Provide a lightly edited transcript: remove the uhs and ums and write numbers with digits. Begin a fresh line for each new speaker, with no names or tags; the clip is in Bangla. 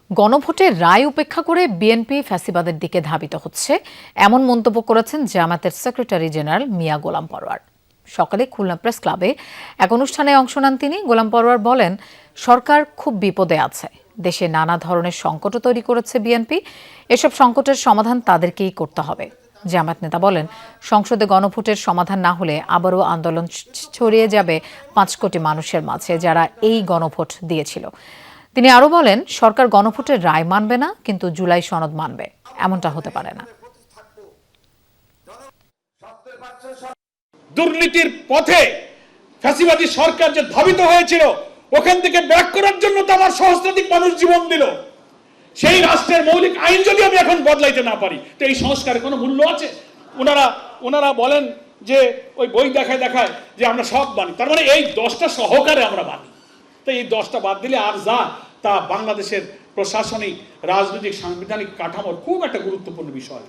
গণভোটের রায় উপেক্ষা করে বিএনপি ফ্যাসিবাদের দিকে ধাবিত হচ্ছে, এমন মন্তব্য করেছেন জামায়াতের সেক্রেটারি জেনারেল মিয়া গোলাম পরোয়ার। সকালে খুলনা প্রেস ক্লাবে এক অনুষ্ঠানে অংশ নেন তিনি। গোলাম পরোয়ার বলেন, সরকার খুব বিপদে আছে, দেশে নানা ধরনের সংকটও তৈরি করেছে বিএনপি। এসব সংকটের সমাধান তাদেরকেই করতে হবে। জামায়াত নেতা বলেন, সংসদে গণভোটের সমাধান না হলে আবারও আন্দোলন ছড়িয়ে যাবে 5 কোটি মানুষের মাঝে, যারা এই গণভোট দিয়েছিল। তিনি আরো বলেন, সরকার গণভোটের রায় মানবে না, কিন্তু জুলাই সনদ মানবে, এমনটা হতে পারে না।
দুর্নীতির পথে ফ্যাসিবাদী সরকার যে ধাবিত হয়েছিল, ওখান থেকে ব্যাক করার জন্য তো আমার সহস্রাধিক মানুষ জীবন দিল। সেই রাষ্ট্রের মৌলিক আইন যদি আমি এখন বদলাইতে না পারি, তো এই সংস্কারের কোনো মূল্য আছে? ওনারা বলেন যে ওই বই দেখায় যে আমরা সব মানি, তার মানে এই 10টা সহকারে আমরা মানি। তো এই 10টা বাদ দিলে আর যা তা বাংলাদেশের প্রশাসনিক, রাজনৈতিক, সাংবিধানিক কাঠামোর খুব একটা গুরুত্বপূর্ণ বিষয়।